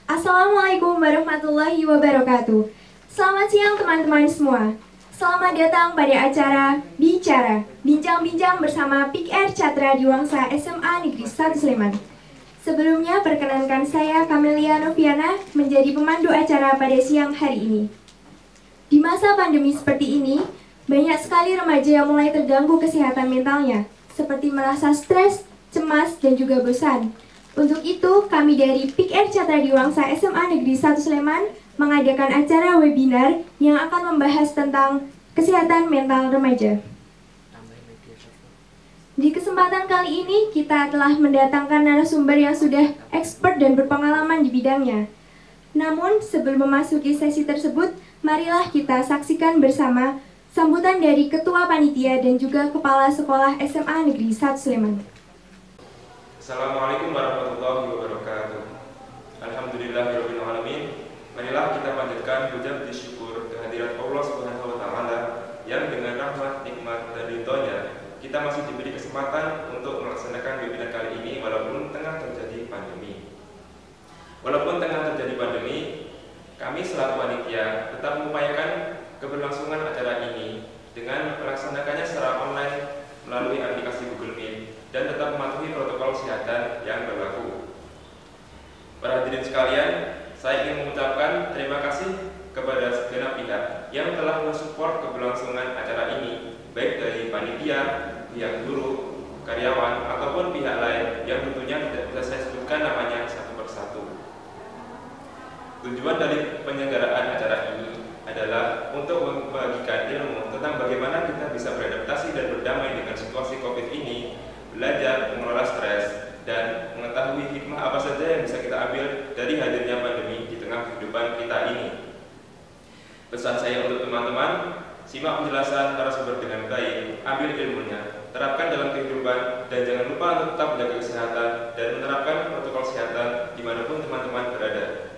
Assalamualaikum warahmatullahi wabarakatuh. Selamat siang teman-teman semua. Selamat datang pada acara Bicara, bincang-bincang bersama PIKR Catra Diwangsa SMA Negeri 1 Sleman. Sebelumnya perkenankan saya Camelia Noviana menjadi pemandu acara pada siang hari ini. Di masa pandemi seperti ini, banyak sekali remaja yang mulai terganggu kesehatan mentalnya, seperti merasa stres, cemas, dan juga bosan. Untuk itu, kami dari PIKR Catra Diwangsa SMA Negeri 1 Sleman mengadakan acara webinar yang akan membahas tentang kesehatan mental remaja. Di kesempatan kali ini, kita telah mendatangkan narasumber yang sudah expert dan berpengalaman di bidangnya. Namun, sebelum memasuki sesi tersebut, marilah kita saksikan bersama sambutan dari Ketua Panitia dan juga Kepala Sekolah SMA Negeri 1 Sleman. Assalamualaikum warahmatullahi wabarakatuh. Alhamdulillahirabbil alamin. Marilah kita panjatkan puja puji syukur kehadirat Allah Subhanahu wa taala yang dengan rahmat, nikmat dan ridhonya kita masih diberi kesempatan untuk melaksanakan webinar kali ini walaupun tengah terjadi pandemi. Kami selaku panitia tetap mengupayakan keberlangsungan acara ini dengan melaksanakannya secara online melalui aplikasi Google Meet dan tetap mematuhi protokol kesehatan yang berlaku. Para hadirin sekalian, saya ingin mengucapkan terima kasih kepada segenap pihak yang telah mensupport keberlangsungan acara ini, baik dari panitia, pihak guru, karyawan, ataupun pihak lain yang tentunya tidak bisa saya sebutkan namanya satu persatu. Tujuan dari penyelenggaraan acara ini adalah untuk membagikan ilmu tentang bagaimana kita bisa beradaptasi dan berdamai dengan situasi COVID ini, belajar mengelola stres, dan mengetahui hikmah apa saja yang bisa kita ambil dari hadirnya pandemi di tengah kehidupan kita ini. Pesan saya untuk teman-teman, simak penjelasan narasumber dengan baik, ambil ilmunya, terapkan dalam kehidupan, dan jangan lupa untuk tetap menjaga kesehatan dan menerapkan protokol kesehatan dimanapun teman-teman berada.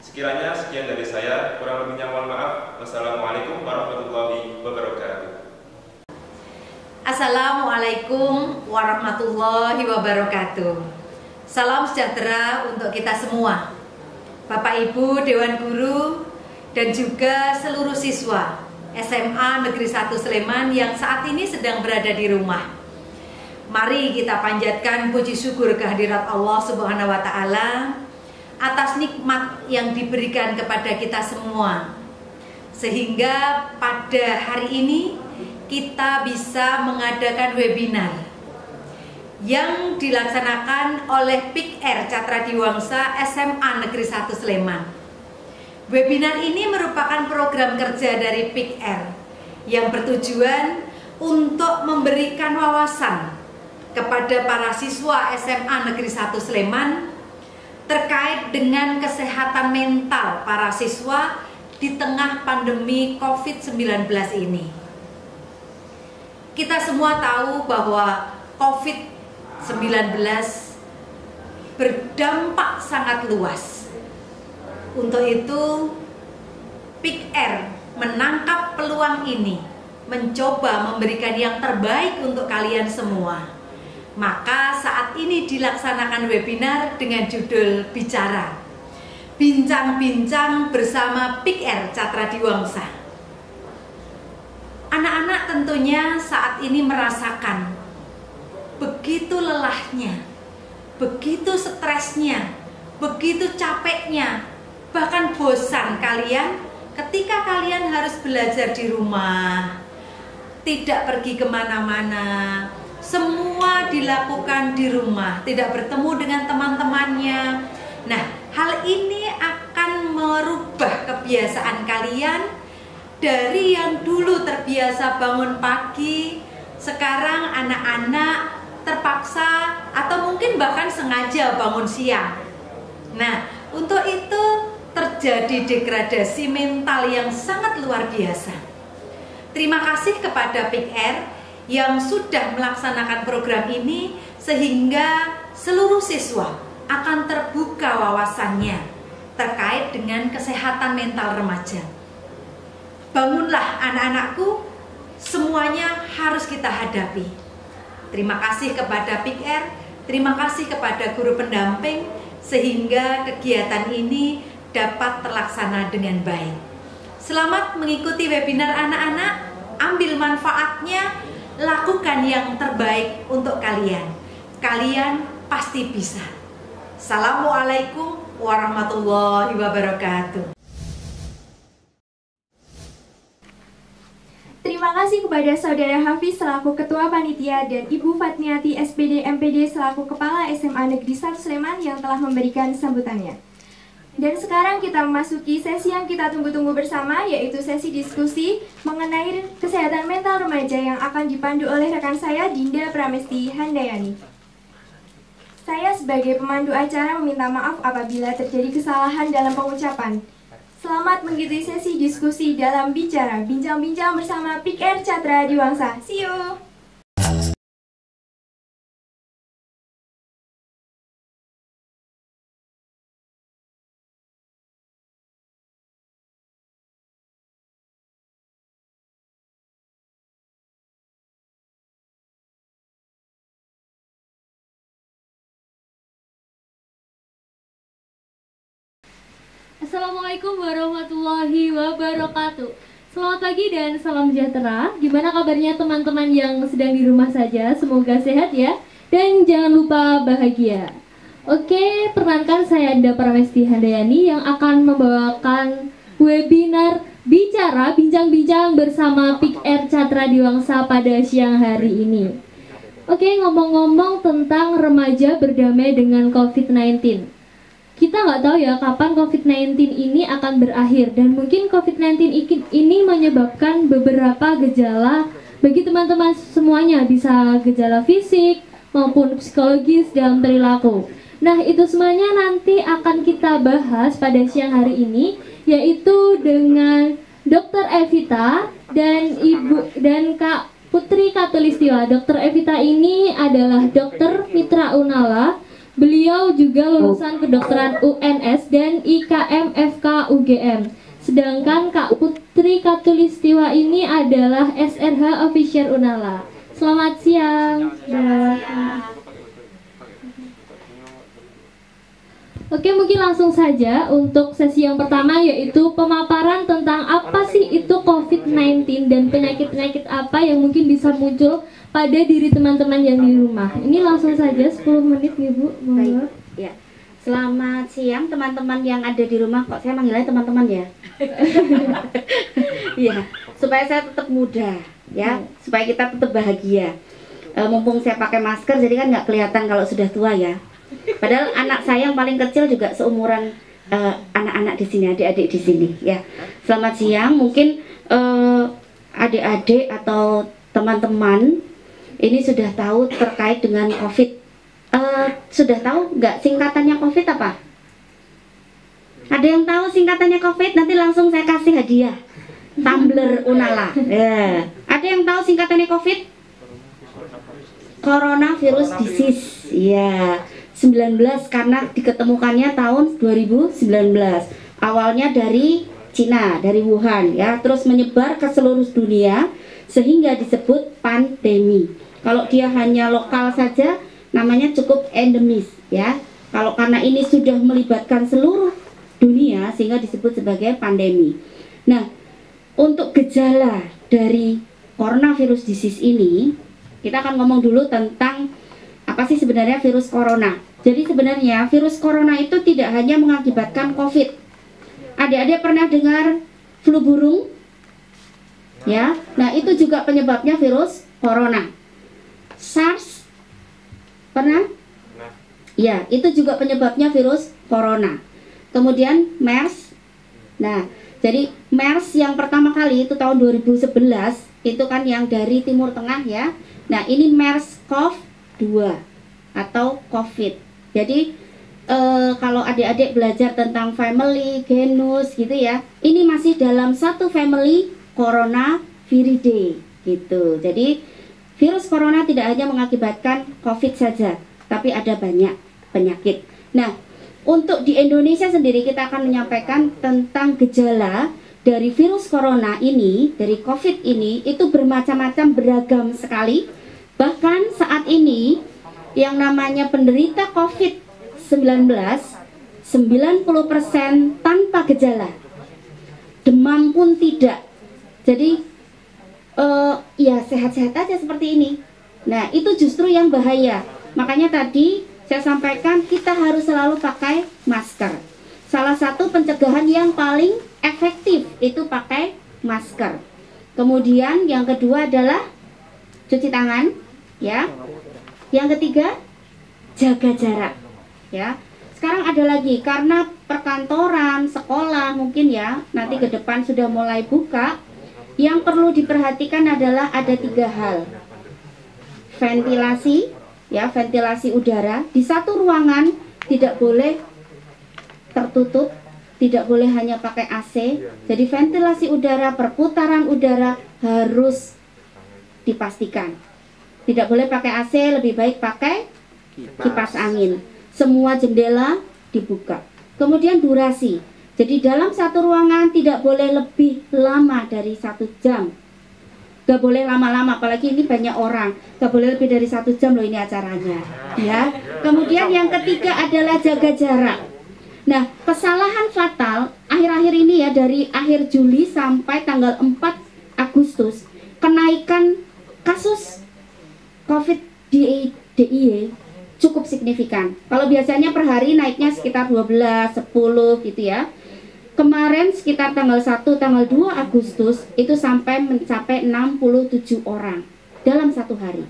Sekiranya sekian dari saya, kurang lebihnya mohon maaf. Wassalamualaikum warahmatullahi wabarakatuh. Assalamualaikum warahmatullahi wabarakatuh. Salam sejahtera untuk kita semua, Bapak Ibu Dewan Guru dan juga seluruh siswa SMA Negeri 1 Sleman yang saat ini sedang berada di rumah. Mari kita panjatkan puji syukur kehadirat Allah Subhanahu wa taala atas nikmat yang diberikan kepada kita semua, sehingga pada hari ini kita bisa mengadakan webinar yang dilaksanakan oleh PIKR Catra Diwangsa SMA Negeri 1 Sleman. Webinar ini merupakan program kerja dari PIKR yang bertujuan untuk memberikan wawasan kepada para siswa SMA Negeri 1 Sleman terkait dengan kesehatan mental para siswa di tengah pandemi COVID-19 ini. Kita semua tahu bahwa COVID-19 berdampak sangat luas. Untuk itu, PIKR menangkap peluang ini, mencoba memberikan yang terbaik untuk kalian semua. Maka saat ini dilaksanakan webinar dengan judul Bicara, bincang-bincang bersama PIKR Catra Diwangsa. Anak-anak tentunya saat ini merasakan begitu lelahnya, begitu stresnya, begitu capeknya, bahkan bosan kalian ketika kalian harus belajar di rumah, tidak pergi kemana-mana. Semua dilakukan di rumah, tidak bertemu dengan teman-temannya. Nah, hal ini akan merubah kebiasaan kalian dari yang dulu terbiasa bangun pagi, sekarang anak-anak terpaksa atau mungkin bahkan sengaja bangun siang. Nah, untuk itu terjadi degradasi mental yang sangat luar biasa. Terima kasih kepada PIKR yang sudah melaksanakan program ini sehingga seluruh siswa akan terbuka wawasannya terkait dengan kesehatan mental remaja. Bangunlah anak-anakku, semuanya harus kita hadapi. Terima kasih kepada PIKR, terima kasih kepada guru pendamping sehingga kegiatan ini dapat terlaksana dengan baik. Selamat mengikuti webinar anak-anak, ambil manfaatnya, lakukan yang terbaik untuk kalian. Kalian pasti bisa. Assalamualaikum warahmatullahi wabarakatuh. Terima kasih kepada Saudara Hafiz selaku Ketua Panitia dan Ibu Fatniati SPD MPD selaku Kepala SMA Negeri 1 Sleman yang telah memberikan sambutannya. Dan sekarang kita memasuki sesi yang kita tunggu-tunggu bersama, yaitu sesi diskusi mengenai kesehatan mental remaja yang akan dipandu oleh rekan saya Dinda Pramesti Handayani. Saya sebagai pemandu acara meminta maaf apabila terjadi kesalahan dalam pengucapan. Selamat mengikuti sesi diskusi dalam bicara, bincang-bincang bersama PIKR Catra Diwangsa. See you! Assalamualaikum warahmatullahi wabarakatuh. Selamat pagi dan salam sejahtera. Gimana kabarnya teman-teman yang sedang di rumah saja? Semoga sehat ya. Dan jangan lupa bahagia. Oke, perkenalkan saya Dinda Pramesti Handayani yang akan membawakan webinar bicara bincang-bincang bersama PIKR Catra Diwangsa pada siang hari ini. Oke, ngomong-ngomong tentang remaja berdamai dengan COVID-19. Kita nggak tahu ya kapan COVID-19 ini akan berakhir, dan mungkin COVID-19 ini menyebabkan beberapa gejala bagi teman-teman semuanya, bisa gejala fisik maupun psikologis dan perilaku. Nah, itu semuanya nanti akan kita bahas pada siang hari ini, yaitu dengan Dr. Evita dan Kak Putri Katulistiwa. Dr. Evita ini adalah dokter mitra Unala. Beliau juga lulusan kedokteran UNS dan IKM FK UGM. Sedangkan Kak Putri Katulistiwa ini adalah SRH Official Unala. Selamat siang. Oke, mungkin langsung saja untuk sesi yang pertama, yaitu pemaparan tentang apa sih itu COVID-19 dan penyakit-penyakit apa yang mungkin bisa muncul pada diri teman-teman yang di rumah. Ini langsung saja 10 menit nih Bu. Baik, ya. Selamat siang teman-teman yang ada di rumah. Kok saya manggilnya teman-teman ya? Iya, supaya saya tetap muda ya, supaya kita tetap bahagia. Mumpung saya pakai masker jadi kan nggak kelihatan kalau sudah tua ya. Padahal anak saya yang paling kecil juga seumuran anak-anak di sini, adik-adik di sini ya. Selamat siang. Mungkin adik-adik atau teman-teman ini sudah tahu terkait dengan COVID. Sudah tahu nggak singkatannya COVID apa? Ada yang tahu singkatannya COVID? Nanti langsung saya kasih hadiah tumbler Unala. Ya. Ada yang tahu singkatannya COVID? Coronavirus disease. Ya. 19 karena diketemukannya tahun 2019. Awalnya dari Cina, dari Wuhan ya, terus menyebar ke seluruh dunia sehingga disebut pandemi. Kalau dia hanya lokal saja namanya cukup endemis ya. Kalau karena ini sudah melibatkan seluruh dunia sehingga disebut sebagai pandemi. Nah, untuk gejala dari coronavirus disease ini, kita akan ngomong dulu tentang apa sih sebenarnya virus corona. Jadi sebenarnya virus corona itu tidak hanya mengakibatkan COVID. Adik-adik pernah dengar flu burung? Ya, nah itu juga penyebabnya virus corona. SARS pernah? Ya, itu juga penyebabnya virus corona. Kemudian MERS. Nah, jadi MERS yang pertama kali itu tahun 2011 itu kan yang dari Timur Tengah ya. Nah, ini MERS-CoV-2 atau COVID. Jadi kalau adik-adik belajar tentang family, genus gitu ya, ini masih dalam satu family Coronaviridae gitu. Jadi virus corona tidak hanya mengakibatkan COVID saja, tapi ada banyak penyakit. Nah, untuk di Indonesia sendiri kita akan menyampaikan tentang gejala dari virus corona ini, dari COVID ini, itu bermacam-macam, beragam sekali. Bahkan saat ini yang namanya penderita COVID-19 90% tanpa gejala, demam pun tidak. Jadi ya sehat-sehat aja seperti ini. Nah, itu justru yang bahaya. Makanya tadi saya sampaikan kita harus selalu pakai masker. Salah satu pencegahan yang paling efektif itu pakai masker. Kemudian yang kedua adalah cuci tangan, ya. Yang ketiga, jaga jarak, ya. Sekarang ada lagi, karena perkantoran, sekolah mungkin ya, nanti ke depan sudah mulai buka. Yang perlu diperhatikan adalah ada 3 hal. Ventilasi, ya, ventilasi udara. Di satu ruangan tidak boleh tertutup, tidak boleh hanya pakai AC. Jadi ventilasi udara, perputaran udara harus dipastikan. Tidak boleh pakai AC, lebih baik pakai kipas angin. Semua jendela dibuka. Kemudian durasi. Jadi dalam satu ruangan tidak boleh lebih lama dari 1 jam. Gak boleh lama-lama, apalagi ini banyak orang. Gak boleh lebih dari 1 jam loh ini acaranya, ya. Kemudian yang ketiga adalah jaga jarak. Nah, kesalahan fatal akhir-akhir ini ya, dari akhir Juli sampai tanggal 4 Agustus, kenaikan kasus COVID di DIY cukup signifikan. Kalau biasanya per hari naiknya sekitar 12, 10 gitu ya. Kemarin sekitar tanggal 1, tanggal 2 Agustus itu sampai mencapai 67 orang dalam 1 hari.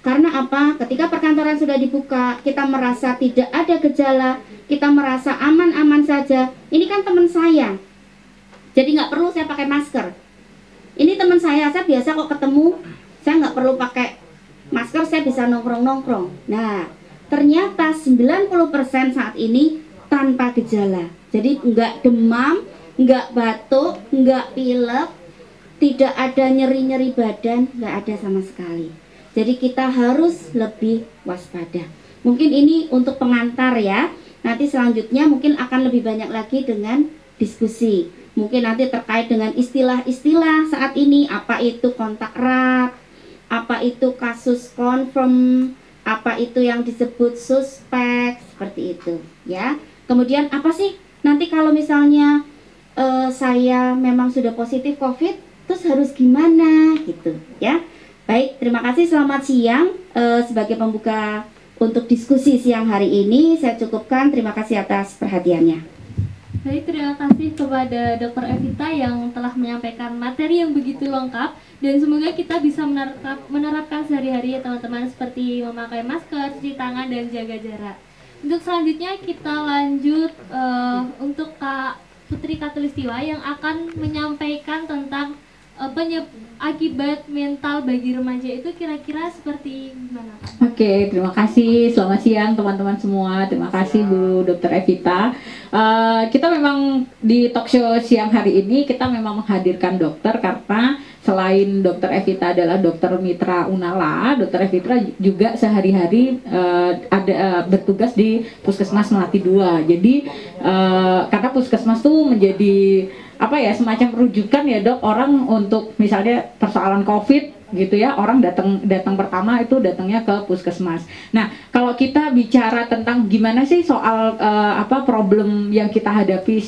Karena apa? Ketika perkantoran sudah dibuka, kita merasa tidak ada gejala, kita merasa aman-aman saja. Ini kan teman saya, jadi nggak perlu saya pakai masker. Ini teman saya biasa kok ketemu, saya nggak perlu pakai masker, saya bisa nongkrong-nongkrong. Nah, ternyata 90% saat ini tanpa gejala. Jadi nggak demam, nggak batuk, nggak pilek, tidak ada nyeri-nyeri badan, nggak ada sama sekali. Jadi kita harus lebih waspada. Mungkin ini untuk pengantar ya. Nanti selanjutnya mungkin akan lebih banyak lagi dengan diskusi. Mungkin nanti terkait dengan istilah-istilah saat ini, apa itu kontak erat, apa itu kasus confirm, apa itu yang disebut suspek, seperti itu ya. Kemudian apa sih nanti kalau misalnya saya memang sudah positif COVID, terus harus gimana gitu ya. Baik, terima kasih, selamat siang. Sebagai pembuka untuk diskusi siang hari ini saya cukupkan. Terima kasih atas perhatiannya. Baik, terima kasih kepada Dr. Evita yang telah menyampaikan materi yang begitu lengkap, dan semoga kita bisa menerapkan sehari-hari ya teman-teman, seperti memakai masker, cuci tangan, dan jaga jarak. Untuk selanjutnya kita lanjut untuk Kak Putri Katulistiwa yang akan menyampaikan tentang akibat mental bagi remaja itu kira-kira seperti gimana, Kak? Oke, terima kasih. Selamat siang teman-teman semua. Terima kasih Bu Dr. Evita. Kita memang di talk show siang hari ini kita memang menghadirkan dokter karena selain Dr. Evita adalah dokter mitra Unala, Dr. Evita juga sehari-hari ada bertugas di Puskesmas Melati 2. Jadi karena Puskesmas tuh menjadi apa ya, semacam rujukan ya Dok, orang untuk misalnya persoalan COVID gitu ya, orang datang pertama itu datangnya ke Puskesmas. Nah, kalau kita bicara tentang gimana sih soal problem yang kita hadapi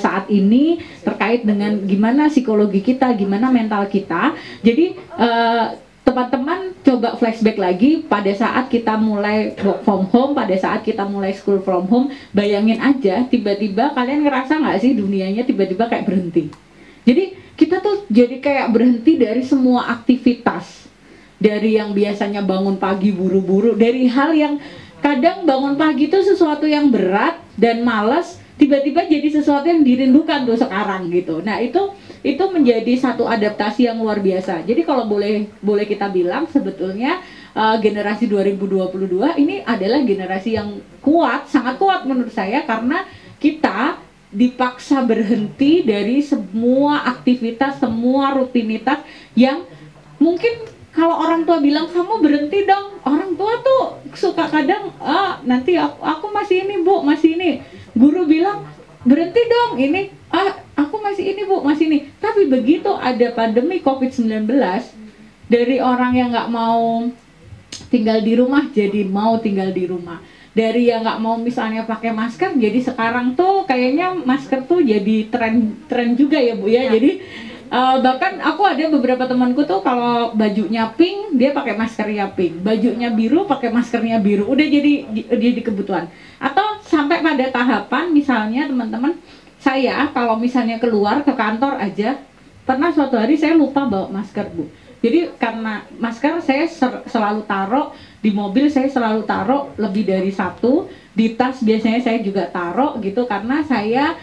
saat ini terkait dengan gimana psikologi kita, gimana mental kita. Jadi teman-teman coba flashback lagi pada saat kita mulai work from home, pada saat kita mulai school from home. Bayangin aja, tiba-tiba kalian ngerasa nggak sih dunianya tiba-tiba kayak berhenti. Jadi kita tuh jadi kayak berhenti dari semua aktivitas. Dari yang biasanya bangun pagi buru-buru, dari hal yang kadang bangun pagi itu sesuatu yang berat dan malas, tiba-tiba jadi sesuatu yang dirindukan tuh sekarang gitu. Nah, itu menjadi satu adaptasi yang luar biasa. Jadi kalau boleh kita bilang sebetulnya generasi 2022 ini adalah generasi yang kuat, sangat kuat menurut saya, karena kita dipaksa berhenti dari semua aktivitas, semua rutinitas yang mungkin kalau orang tua bilang kamu berhenti dong, orang tua tuh suka kadang nanti aku masih ini bu, masih ini. Guru bilang berhenti dong ini, aku masih ini bu, masih ini. Tapi begitu ada pandemi COVID-19, dari orang yang nggak mau tinggal di rumah jadi mau tinggal di rumah. Dari yang nggak mau misalnya pakai masker, jadi sekarang tuh kayaknya masker tuh jadi tren juga ya bu ya. Jadi bahkan aku ada beberapa temanku tuh kalau bajunya pink dia pakai maskernya pink, bajunya biru pakai maskernya biru, udah jadi kebutuhan. Atau sampai pada tahapan misalnya teman-teman, saya kalau misalnya keluar ke kantor aja, pernah suatu hari saya lupa bawa masker bu. Jadi karena masker saya selalu taruh di mobil, saya selalu taruh lebih dari satu, di tas biasanya saya juga taruh gitu, karena saya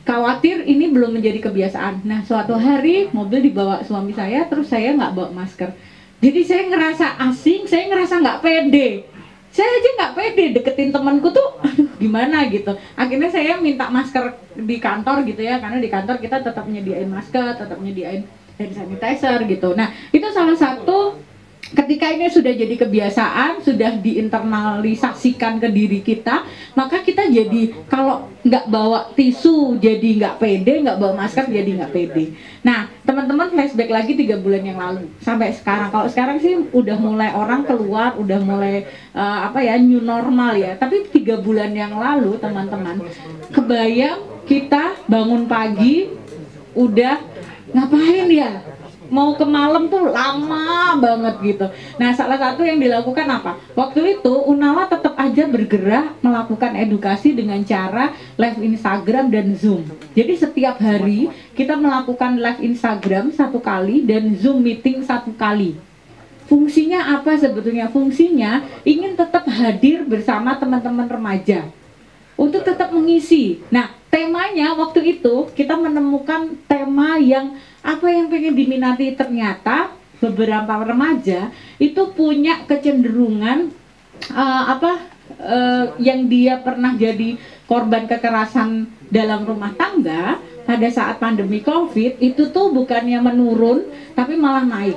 khawatir ini belum menjadi kebiasaan. Nah suatu hari mobil dibawa suami saya, terus saya nggak bawa masker. Jadi saya ngerasa asing, saya ngerasa nggak pede. Saya aja nggak pede deketin temanku tuh, aduh gimana gitu. Akhirnya saya minta masker di kantor gitu ya, karena di kantor kita tetap nyediain masker, tetap nyediain hand sanitizer gitu. Nah itu salah satu, ketika ini sudah jadi kebiasaan, sudah diinternalisasikan ke diri kita, maka kita jadi kalau nggak bawa tisu jadi nggak pede, nggak bawa masker jadi nggak pede. Nah teman-teman flashback lagi 3 bulan yang lalu sampai sekarang. Kalau sekarang sih udah mulai orang keluar, udah mulai new normal ya. Tapi 3 bulan yang lalu teman-teman, kebayang kita bangun pagi udah ngapain ya? Mau ke malam tuh lama banget gitu. Nah salah satu yang dilakukan apa? Waktu itu Unala tetap aja bergerak melakukan edukasi dengan cara live Instagram dan Zoom. Jadi setiap hari kita melakukan live Instagram 1 kali dan Zoom meeting 1 kali. Fungsinya apa sebetulnya? Fungsinya ingin tetap hadir bersama teman-teman remaja untuk tetap mengisi. Nah temanya waktu itu kita menemukan tema yang apa yang pengen diminati. Ternyata beberapa remaja itu punya kecenderungan yang dia pernah jadi korban kekerasan dalam rumah tangga pada saat pandemi COVID itu tuh bukannya menurun tapi malah naik.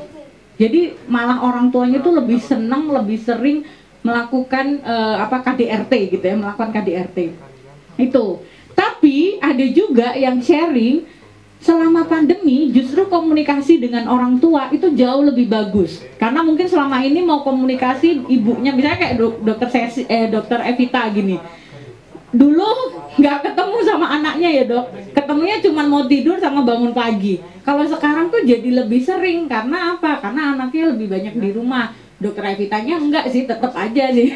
Jadi malah orang tuanya tuh lebih senang, lebih sering melakukan KDRT gitu ya, melakukan KDRT itu. Tapi ada juga yang sharing selama pandemi justru komunikasi dengan orang tua itu jauh lebih bagus, karena mungkin selama ini mau komunikasi ibunya, misalnya kayak dokter Evita gini, dulu nggak ketemu sama anaknya ya dok, ketemunya cuma mau tidur sama bangun pagi. Kalau sekarang tuh jadi lebih sering, karena apa? Karena anaknya lebih banyak di rumah. Dokter Evitanya enggak sih, tetap aja sih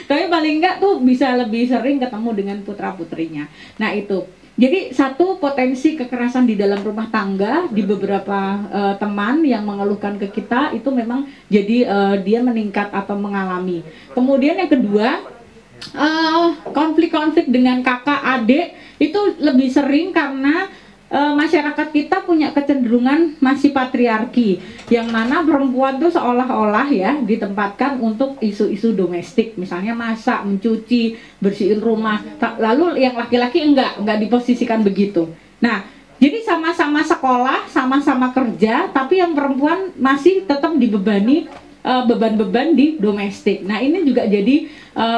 tapi paling enggak tuh bisa lebih sering ketemu dengan putra-putrinya. Nah itu, jadi satu potensi kekerasan di dalam rumah tangga di beberapa teman yang mengeluhkan ke kita itu memang jadi dia meningkat atau mengalami. Kemudian yang kedua, konflik-konflik dengan kakak adik itu lebih sering karena masyarakat kita punya kecenderungan masih patriarki, yang mana perempuan tuh seolah-olah ya ditempatkan untuk isu-isu domestik, misalnya masak, mencuci, bersihin rumah, lalu yang laki-laki enggak diposisikan begitu. Nah jadi sama-sama sekolah, sama-sama kerja, tapi yang perempuan masih tetap dibebani beban-beban di domestik. Nah ini juga jadi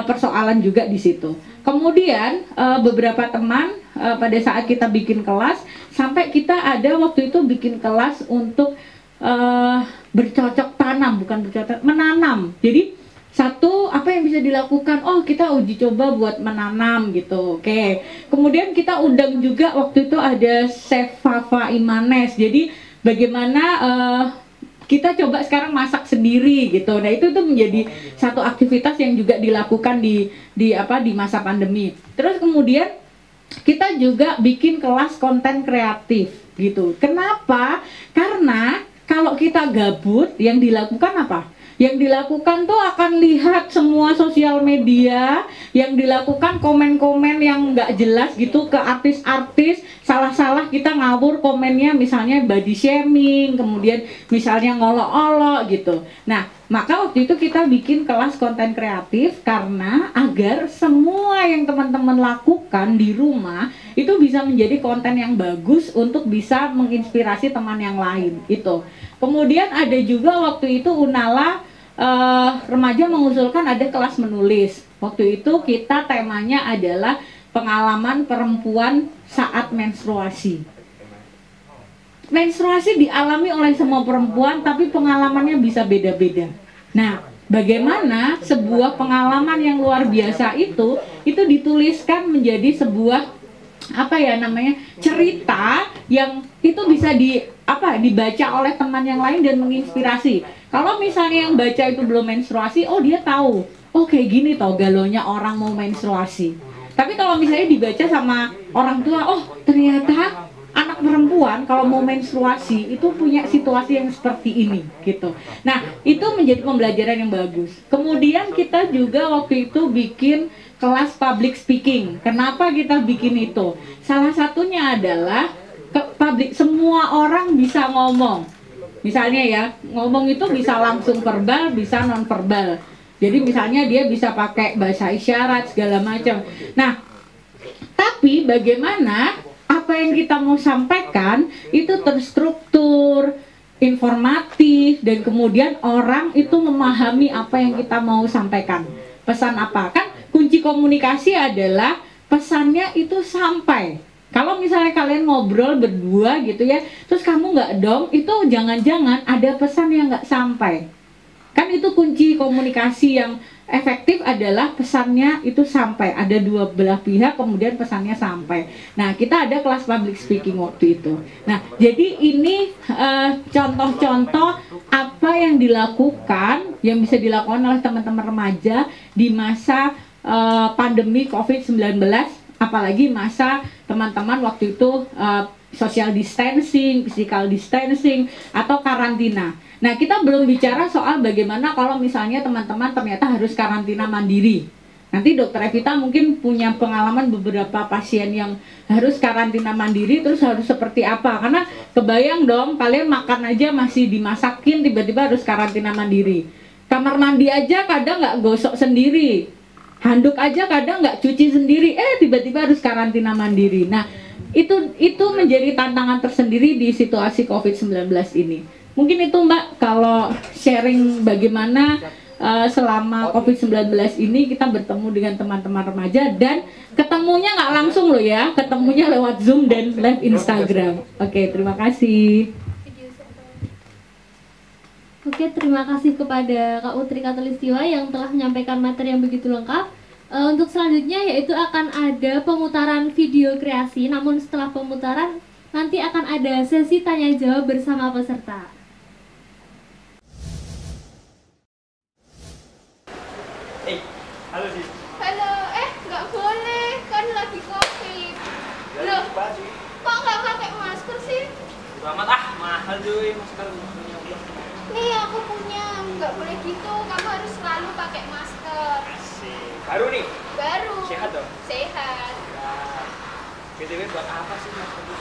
persoalan juga di situ. Kemudian beberapa teman pada saat kita bikin kelas, sampai kita ada waktu itu bikin kelas untuk bercocok tanam, bukan bercocok, menanam. Jadi satu, apa yang bisa dilakukan? Oh kita uji coba buat menanam gitu. Oke. Kemudian kita undang juga waktu itu ada Chef Fafa Imanes. Jadi bagaimana kita coba sekarang masak sendiri gitu. Nah itu tuh menjadi satu aktivitas yang juga dilakukan di masa pandemi. Terus kemudian kita juga bikin kelas konten kreatif gitu. Kenapa? Karena kalau kita gabut, yang dilakukan apa? Yang dilakukan tuh akan lihat semua sosial media, yang dilakukan komen-komen yang nggak jelas gitu ke artis-artis, salah-salah kita ngawur komennya, misalnya body shaming, kemudian misalnya ngolok-olok gitu. Nah Maka waktu itu kita bikin kelas konten kreatif karena agar semua yang teman-teman lakukan di rumah itu bisa menjadi konten yang bagus untuk bisa menginspirasi teman yang lain itu. Kemudian ada juga waktu itu Unala remaja mengusulkan ada kelas menulis. Waktu itu kita temanya adalah pengalaman perempuan saat menstruasi. Menstruasi dialami oleh semua perempuan, tapi pengalamannya bisa beda-beda. Nah, bagaimana sebuah pengalaman yang luar biasa itu dituliskan menjadi sebuah cerita yang itu bisa dibaca oleh teman yang lain dan menginspirasi. Kalau misalnya yang baca itu belum menstruasi, oh dia tahu, oh kayak gini toh galonya orang mau menstruasi. Tapi kalau misalnya dibaca sama orang tua, oh ternyata anak perempuan kalau mau menstruasi itu punya situasi yang seperti ini gitu. Nah, itu menjadi pembelajaran yang bagus. Kemudian kita juga waktu itu bikin kelas public speaking. Kenapa kita bikin itu? Salah satunya adalah semua orang bisa ngomong. Misalnya ya, ngomong itu bisa langsung verbal, bisa non verbal. Jadi misalnya dia bisa pakai bahasa isyarat segala macam. Nah, tapi bagaimana apa yang kita mau sampaikan itu terstruktur, informatif, dan kemudian orang itu memahami apa yang kita mau sampaikan. Pesan apa? Kan kunci komunikasi adalah pesannya itu sampai. Kalau misalnya kalian ngobrol berdua gitu ya, terus kamu nggak dong, itu jangan-jangan ada pesan yang nggak sampai. Kan itu kunci komunikasi yang efektif adalah pesannya itu sampai, ada dua belah pihak kemudian pesannya sampai. Nah, kita ada kelas public speaking waktu itu. Nah, jadi ini contoh-contoh apa yang dilakukan, yang bisa dilakukan oleh teman-teman remaja di masa pandemi COVID-19, apalagi masa teman-teman waktu itu social distancing, physical distancing, atau karantina. Nah, kita belum bicara soal bagaimana kalau misalnya teman-teman ternyata harus karantina mandiri. Nanti Dokter Evita mungkin punya pengalaman beberapa pasien yang harus karantina mandiri, terus harus seperti apa. Karena kebayang dong, kalian makan aja masih dimasakin, tiba-tiba harus karantina mandiri. Kamar mandi aja kadang nggak gosok sendiri. Handuk aja kadang nggak cuci sendiri, tiba-tiba harus karantina mandiri. Nah, itu menjadi tantangan tersendiri di situasi COVID-19 ini. Mungkin itu Mbak, kalau sharing bagaimana selama COVID-19 ini kita bertemu dengan teman-teman remaja, dan ketemunya nggak langsung loh ya, ketemunya lewat Zoom dan live Instagram. Oke, terima kasih. Oke, terima kasih kepada Kak Utri Katulistiwa yang telah menyampaikan materi yang begitu lengkap. Untuk selanjutnya yaitu akan ada pemutaran video kreasi, namun setelah pemutaran nanti akan ada sesi tanya jawab bersama peserta. Halo sih. Halo, nggak boleh, kan lagi COVID. Loh, kok nggak pakai masker sih? Amat mahal cuy masker. Nih aku punya, nggak boleh gitu, kamu harus selalu pakai masker. Asik. Baru nih? Baru. Sehat dong? Sehat. Ya. BTW buat apa sih masker itu?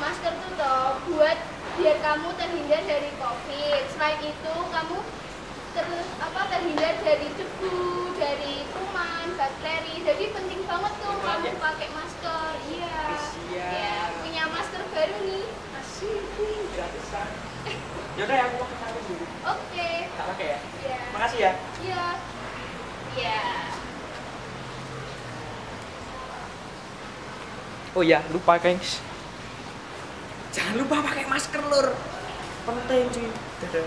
Masker tuh toh buat biar kamu terhindar dari COVID. Selain itu kamu terhindar dari debu, dari kuman, bakteri. Jadi penting banget tuh kamu pakai masker. Iya. Ya, punya masker baru nih. Asik. Gratisan. Yaudah ya, aku mau kesana dulu. Oke. Tak pakai ya? Iya. Makasih ya. Iya. Iya. Oh ya, lupa guys. Jangan lupa pakai masker lur. Penting cuy. Dadah.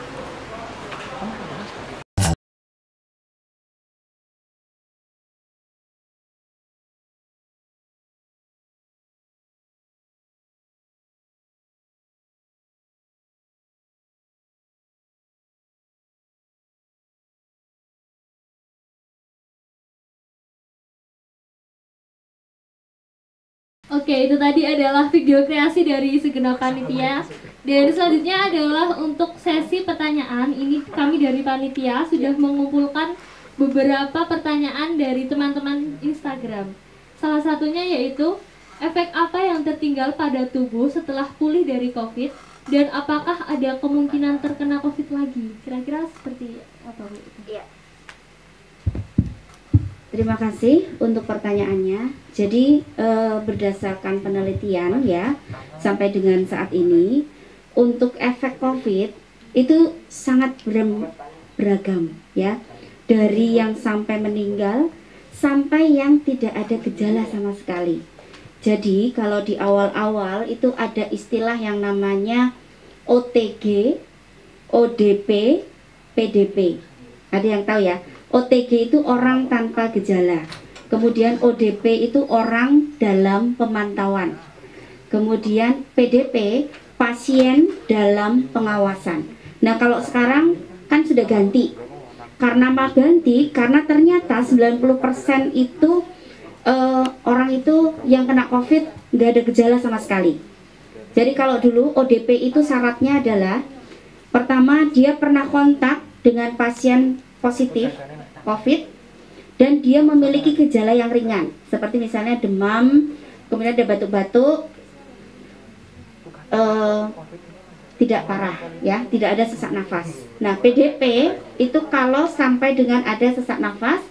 Oke, itu tadi adalah video kreasi dari segenap panitia. Dan selanjutnya adalah untuk sesi pertanyaan. Ini kami dari panitia sudah mengumpulkan beberapa pertanyaan dari teman-teman Instagram. Salah satunya yaitu, efek apa yang tertinggal pada tubuh setelah pulih dari COVID? Dan apakah ada kemungkinan terkena COVID lagi? Kira-kira seperti apa Bu? Iya. Terima kasih untuk pertanyaannya. Jadi berdasarkan penelitian ya, sampai dengan saat ini untuk efek COVID itu sangat beragam ya. Dari yang sampai meninggal sampai yang tidak ada gejala sama sekali. Jadi kalau di awal-awal itu ada istilah yang namanya OTG, ODP, PDP. Ada yang tahu ya? OTG itu orang tanpa gejala. Kemudian ODP itu orang dalam pemantauan. Kemudian PDP, pasien dalam pengawasan. Nah, kalau sekarang kan sudah ganti. Karena ganti, karena ternyata 90% itu orang itu yang kena COVID nggak ada gejala sama sekali. Jadi kalau dulu ODP itu syaratnya adalah pertama dia pernah kontak dengan pasien positif COVID dan dia memiliki gejala yang ringan seperti misalnya demam, kemudian ada batuk-batuk, tidak parah ya, tidak ada sesak nafas. Nah, PDP itu kalau sampai dengan ada sesak nafas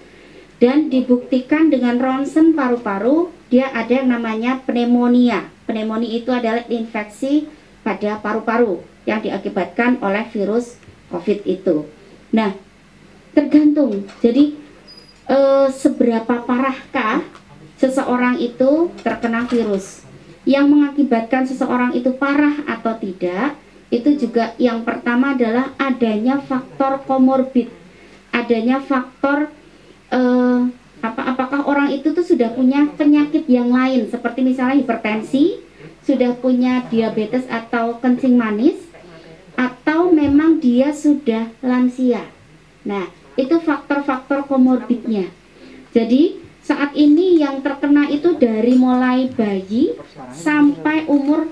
dan dibuktikan dengan ronsen paru-paru, dia ada yang namanya pneumonia. Pneumonia itu adalah infeksi pada paru-paru yang diakibatkan oleh virus COVID itu. Nah, tergantung. Jadi seberapa parahkah seseorang itu terkena virus. Yang mengakibatkan seseorang itu parah atau tidak, itu juga yang pertama adalah adanya faktor komorbid. Adanya faktor apakah orang itu tuh sudah punya penyakit yang lain seperti misalnya hipertensi, sudah punya diabetes atau kencing manis, atau memang dia sudah lansia. Nah, itu faktor-faktor komorbidnya. Jadi saat ini yang terkena itu dari mulai bayi sampai umur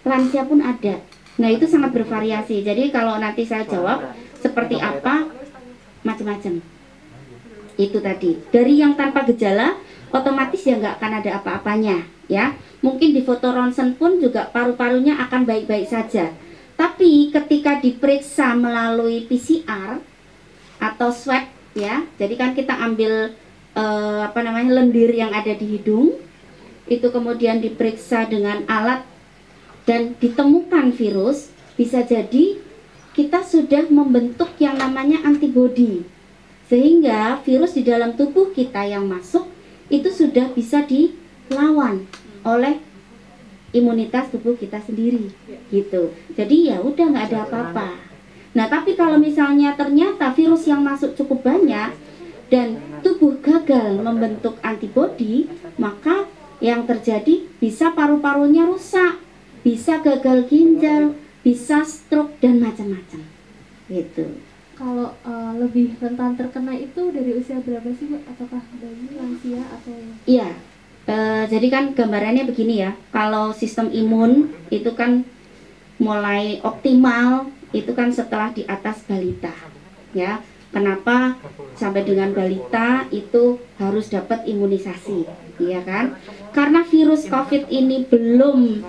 lansia pun ada. Nah, itu sangat bervariasi. Jadi kalau nanti saya jawab seperti apa, macam-macam. Itu tadi. Dari yang tanpa gejala, otomatis ya nggak akan ada apa-apanya, ya. Mungkin di foto ronsen pun juga paru-parunya akan baik-baik saja. Tapi ketika diperiksa melalui PCR atau swab, ya, jadi kan kita ambil lendir yang ada di hidung, itu kemudian diperiksa dengan alat dan ditemukan virus, bisa jadi kita sudah membentuk yang namanya antibodi, sehingga virus di dalam tubuh kita yang masuk itu sudah bisa dilawan oleh imunitas tubuh kita sendiri, gitu. Jadi ya udah nggak ada apa-apa. Nah, tapi kalau misalnya ternyata virus yang masuk cukup banyak dan tubuh gagal membentuk antibodi, maka yang terjadi bisa paru-parunya rusak, bisa gagal ginjal, bisa stroke dan macam-macam. Gitu. Kalau lebih rentan terkena itu dari usia berapa sih, Bu? Apakah dari lansia atau? Iya. Jadi kan gambarannya begini ya. Kalau sistem imun itu kan mulai optimal itu kan setelah di atas balita, ya. Kenapa sampai dengan balita itu harus dapat imunisasi, ya kan? Karena virus COVID ini belum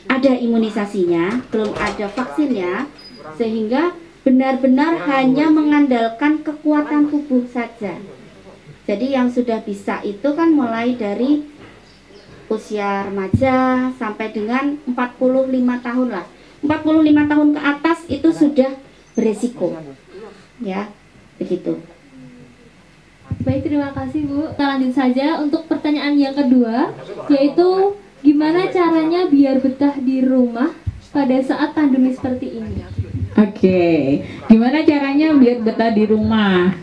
ada imunisasinya, belum ada vaksinnya, sehingga benar-benar hanya mengandalkan kekuatan tubuh saja. Jadi yang sudah bisa itu kan mulai dari usia remaja sampai dengan 45 tahun lah. 45 tahun ke atas itu sudah beresiko, ya, begitu. Baik, terima kasih Bu. Kita lanjut saja untuk pertanyaan yang kedua, yaitu gimana caranya biar betah di rumah pada saat pandemi seperti ini? Oke, gimana caranya biar betah di rumah?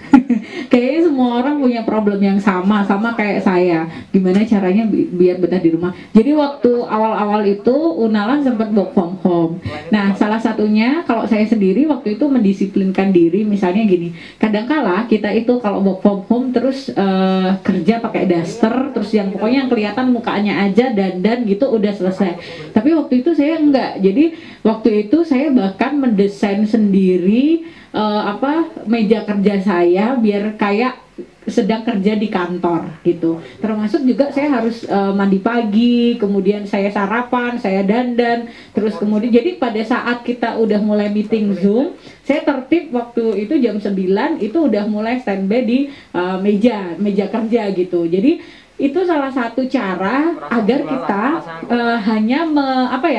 Kayaknya semua orang punya problem yang sama kayak saya. Gimana caranya biar betah di rumah? Jadi waktu awal-awal itu Unala sempat work from home. Nah, salah satunya kalau saya sendiri waktu itu mendisiplinkan diri, misalnya gini. Kadangkala kita itu kalau work from home terus kerja pakai daster, terus yang pokoknya yang kelihatan mukanya aja dandan gitu udah selesai. Tapi waktu itu saya enggak. Jadi waktu itu saya bahkan mendesain sendiri meja kerja saya biar kayak sedang kerja di kantor gitu. Termasuk juga saya harus mandi pagi, kemudian saya sarapan, saya dandan, terus kemudian jadi pada saat kita udah mulai meeting Zoom, saya tertib waktu itu jam 9 itu udah mulai standby di meja kerja gitu. Jadi itu salah satu cara agar kita hanya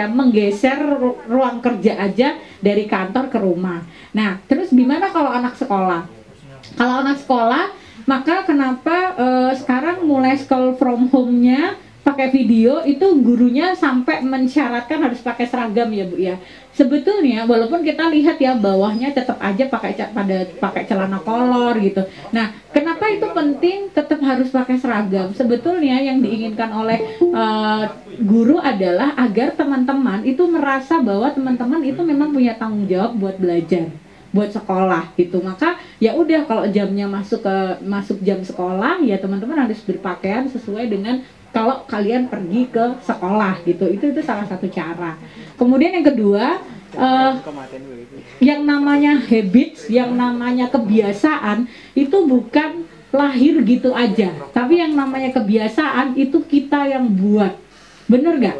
menggeser ruang kerja aja dari kantor ke rumah. Nah, terus gimana kalau anak sekolah? Kalau anak sekolah, maka kenapa sekarang mulai school from home-nya pakai video itu gurunya sampai mensyaratkan harus pakai seragam ya Bu ya. Sebetulnya walaupun kita lihat ya bawahnya tetap aja pakai celana kolor gitu. Nah, kenapa itu penting tetap harus pakai seragam? Sebetulnya yang diinginkan oleh guru adalah agar teman-teman itu merasa bahwa teman-teman itu memang punya tanggung jawab buat belajar, buat sekolah gitu. Maka ya udah kalau jamnya masuk jam sekolah ya teman-teman harus berpakaian sesuai dengan kalau kalian pergi ke sekolah gitu. Itu salah satu cara. Kemudian yang kedua, yang namanya habits, yang namanya kebiasaan itu bukan lahir gitu aja, tapi yang namanya kebiasaan itu kita yang buat. Bener gak?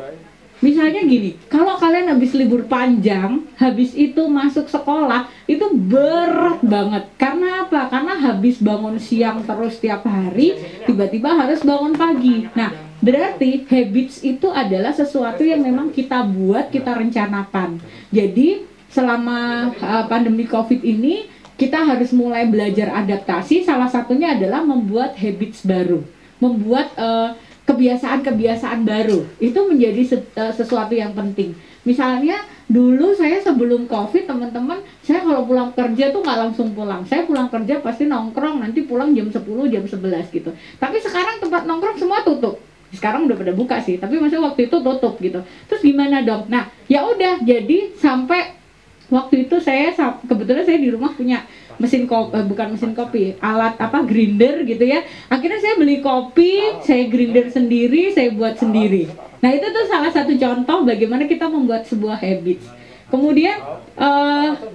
Misalnya gini, kalau kalian habis libur panjang, habis itu masuk sekolah, itu berat banget. Karena apa? Karena habis bangun siang terus tiap hari, tiba-tiba harus bangun pagi. Nah, berarti habits itu adalah sesuatu yang memang kita buat, kita rencanakan. Jadi, selama pandemi COVID ini, kita harus mulai belajar adaptasi. Salah satunya adalah membuat habits baru. Membuat kebiasaan-kebiasaan baru itu menjadi sesuatu yang penting. Misalnya dulu saya sebelum COVID teman-teman, saya kalau pulang kerja tuh nggak langsung pulang. Saya pulang kerja pasti nongkrong, nanti pulang jam 10, jam 11 gitu. Tapi sekarang tempat nongkrong semua tutup. Sekarang udah pada buka sih, tapi maksudnya waktu itu tutup gitu. Terus gimana dong? Nah, ya udah jadi sampai waktu itu kebetulan saya di rumah punya alat grinder gitu ya. Akhirnya saya beli kopi, saya grinder sendiri, saya buat sendiri. Nah, itu tuh salah satu contoh bagaimana kita membuat sebuah habits. Kemudian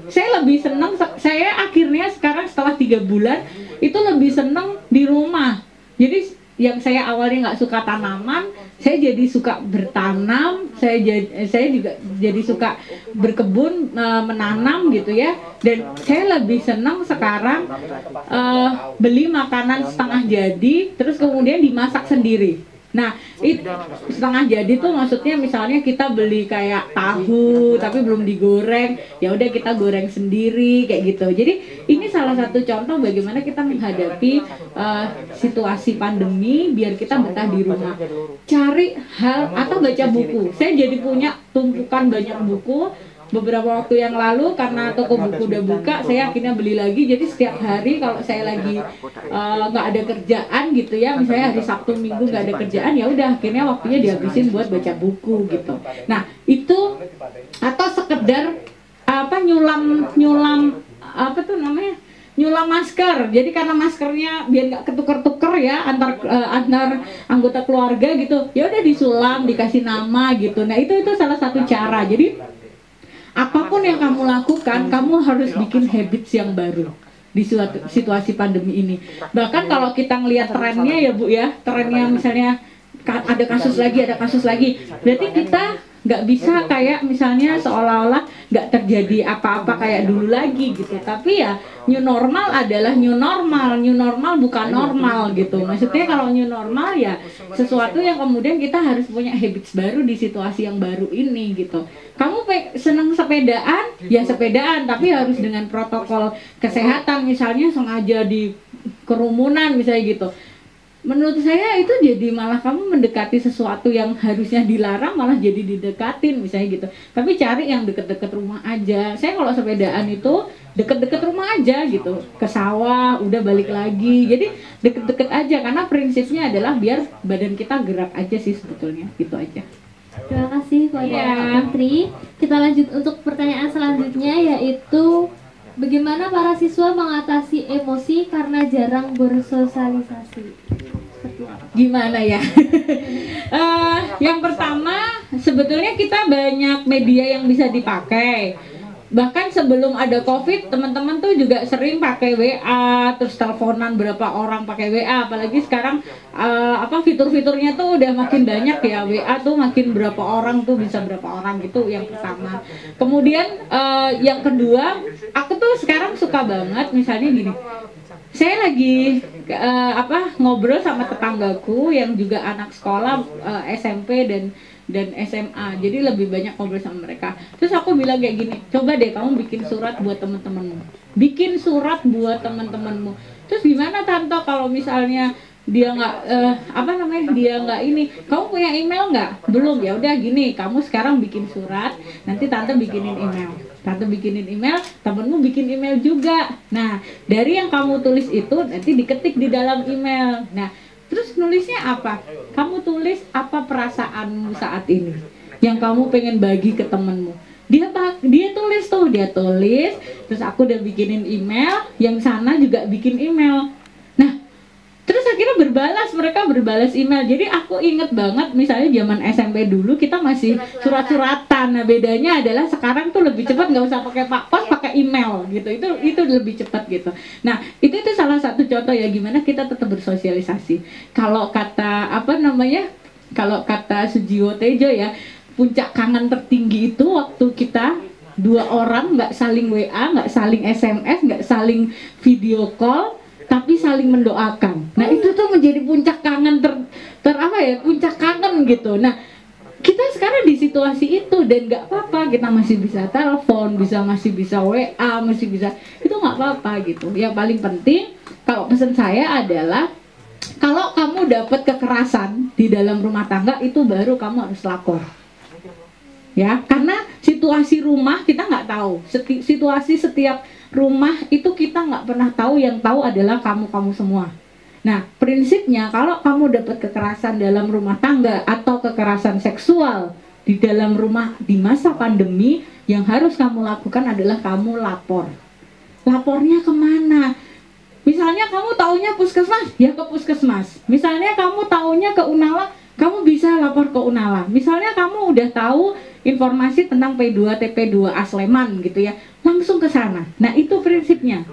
saya lebih senang, saya akhirnya sekarang setelah 3 bulan itu lebih senang di rumah. Jadi yang saya awalnya nggak suka tanaman, saya jadi suka bertanam, saya juga jadi suka berkebun, menanam gitu ya. Dan saya lebih senang sekarang beli makanan setengah jadi, terus kemudian dimasak sendiri. Nah, setengah jadi tuh maksudnya misalnya kita beli kayak tahu tapi belum digoreng, ya udah kita goreng sendiri kayak gitu. Jadi ini salah satu contoh bagaimana kita menghadapi situasi pandemi biar kita betah di rumah. Cari hal atau baca buku. Saya jadi punya tumpukan banyak buku. Beberapa waktu yang lalu karena toko buku udah buka, saya akhirnya beli lagi. Jadi setiap hari kalau saya lagi nggak ada kerjaan gitu ya, misalnya hari Sabtu Minggu nggak ada kerjaan, ya udah akhirnya waktunya dihabisin buat baca buku gitu. Nah itu atau sekedar nyulam masker. Jadi karena maskernya biar nggak ketuker-tuker ya antar anggota keluarga gitu, ya udah disulam, dikasih nama gitu. Nah itu salah satu cara. Jadi apapun yang kamu lakukan, kamu harus bikin habits yang baru di situasi pandemi ini. Bahkan kalau kita ngelihat trennya ya Bu ya, trennya misalnya ada kasus lagi, berarti kita nggak bisa kayak misalnya seolah-olah nggak terjadi apa-apa kayak dulu lagi gitu. Tapi ya new normal adalah new normal bukan normal gitu. Maksudnya kalau new normal ya sesuatu yang kemudian kita harus punya habits baru di situasi yang baru ini gitu. Kamu seneng sepedaan, ya sepedaan, tapi harus dengan protokol kesehatan, misalnya sengaja di kerumunan misalnya gitu. Menurut saya itu jadi malah kamu mendekati sesuatu yang harusnya dilarang malah jadi didekatin misalnya gitu. Tapi cari yang deket-deket rumah aja. Saya kalau sepedaan itu deket-deket rumah aja gitu. Ke sawah, udah balik lagi. Jadi deket-deket aja karena prinsipnya adalah biar badan kita gerak aja sih sebetulnya. Gitu aja. Terima kasih Kepada Menteri. Kita lanjut untuk pertanyaan selanjutnya yaitu bagaimana para siswa mengatasi emosi karena jarang bersosialisasi? Gimana ya? Yang pertama sebetulnya kita banyak media yang bisa dipakai. bahkan sebelum ada COVID, teman-teman tuh juga sering pakai WA, terus teleponan berapa orang pakai WA, apalagi sekarang fitur-fiturnya tuh udah makin banyak ya. WA tuh makin berapa orang tuh bisa berapa orang gitu, yang pertama. Kemudian yang kedua, aku tuh sekarang suka banget misalnya gini. Saya lagi ngobrol sama tetanggaku yang juga anak sekolah SMP dan SMA, jadi lebih banyak ngobrol sama mereka. Terus aku bilang kayak gini, coba deh kamu bikin surat buat teman-temanmu, Terus gimana tante kalau misalnya dia nggak dia nggak ini, kamu punya email nggak? Belum, ya udah gini, kamu sekarang bikin surat, nanti tante bikinin email, temenmu bikin email juga. Nah, dari yang kamu tulis itu nanti diketik di dalam email. Nah, terus nulisnya apa? Kamu tulis apa perasaanmu saat ini yang kamu pengen bagi ke temenmu. Dia tulis, terus aku udah bikinin email, yang sana juga bikin email. Nah, terus akhirnya mereka berbalas email. Jadi aku inget banget misalnya zaman SMP dulu kita masih surat-suratan. Nah, bedanya adalah sekarang tuh lebih cepat, nggak usah pakai Pak Pos, pakai email gitu. Itu lebih cepat gitu. Nah, itu salah satu contoh ya gimana kita tetap bersosialisasi. Kalau kata Sujiwo Tejo ya, puncak kangen tertinggi itu waktu kita dua orang nggak saling WA, nggak saling SMS, nggak saling video call, tapi saling mendoakan. Nah, itu tuh menjadi puncak kangen puncak kangen gitu. Nah, kita sekarang di situasi itu dan nggak apa-apa, kita masih bisa telepon, masih bisa WA, itu nggak apa-apa gitu. Yang paling penting kalau pesan saya adalah kalau kamu dapat kekerasan di dalam rumah tangga itu baru kamu harus lapor. Ya, karena situasi rumah kita nggak tahu. Situasi setiap rumah itu kita nggak pernah tahu, yang tahu adalah kamu semua. Nah, prinsipnya kalau kamu dapat kekerasan dalam rumah tangga atau kekerasan seksual di dalam rumah di masa pandemi, yang harus kamu lakukan adalah kamu lapor. Lapornya kemana? Misalnya kamu taunya puskesmas, ya ke puskesmas. Misalnya kamu taunya ke Unala, kamu bisa lapor ke Unala. Misalnya kamu udah tahu informasi tentang P2 TP2 Sleman gitu ya, langsung ke sana. Nah, itu prinsipnya.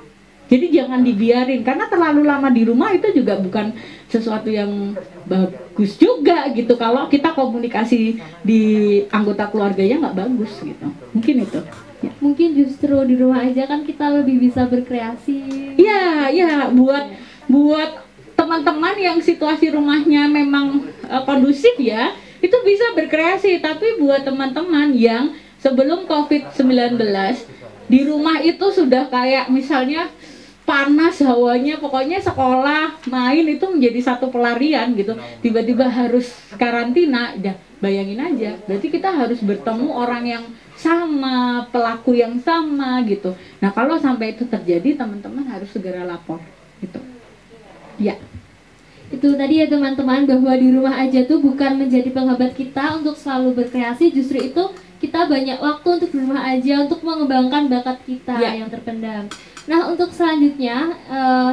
Jadi jangan dibiarin, karena terlalu lama di rumah itu juga bukan sesuatu yang bagus juga gitu. Kalau kita komunikasi di anggota keluarganya nggak bagus gitu. Mungkin itu. Ya. Mungkin justru di rumah aja kan kita lebih bisa berkreasi. Iya, buat teman-teman yang situasi rumahnya memang kondusif ya, itu bisa berkreasi. Tapi buat teman-teman yang sebelum COVID-19 di rumah itu sudah kayak misalnya panas hawanya, pokoknya sekolah, main itu menjadi satu pelarian gitu. Tiba-tiba harus karantina, ya bayangin aja. Berarti kita harus bertemu orang yang sama, pelaku yang sama gitu. Nah, kalau sampai itu terjadi, teman-teman harus segera lapor gitu. Ya. Itu tadi ya teman-teman, bahwa di rumah aja tuh bukan menjadi penghambat kita untuk selalu berkreasi, justru itu kita banyak waktu untuk di rumah aja untuk mengembangkan bakat kita yang terpendam. Nah, untuk selanjutnya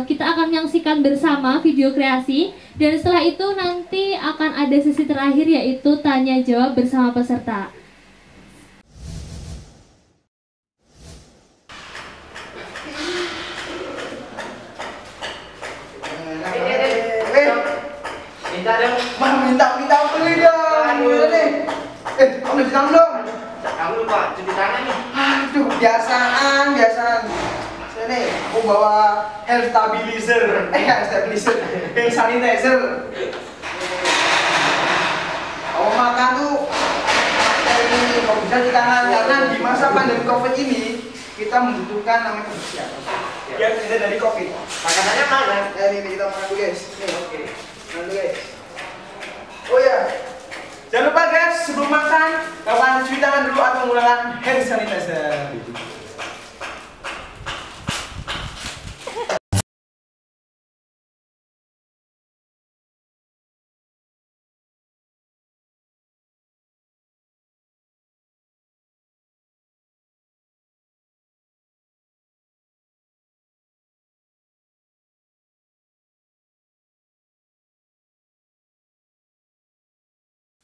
kita akan menyaksikan bersama video kreasi, dan setelah itu nanti akan ada sesi terakhir yaitu tanya jawab bersama peserta. Minta beli dong. Kamu udah di belum? Kamu lupa cuci tangan nih. Aduh, biasaan. Sini, aku bawa hand stabilizer, hand sanitizer. Kamu makan tuh pakai kalau bisa di tangan, karena di masa pandemi COVID ini kita membutuhkan namanya kebersihan. Biar tidak dari COVID. Makanannya mana? Ini kita makan dulu guys. Nih, oke. Makan dulu guys. Oh ya, jangan lupa guys, sebelum makan, kapan cuci tangan dulu atau menggunakan hand sanitizer.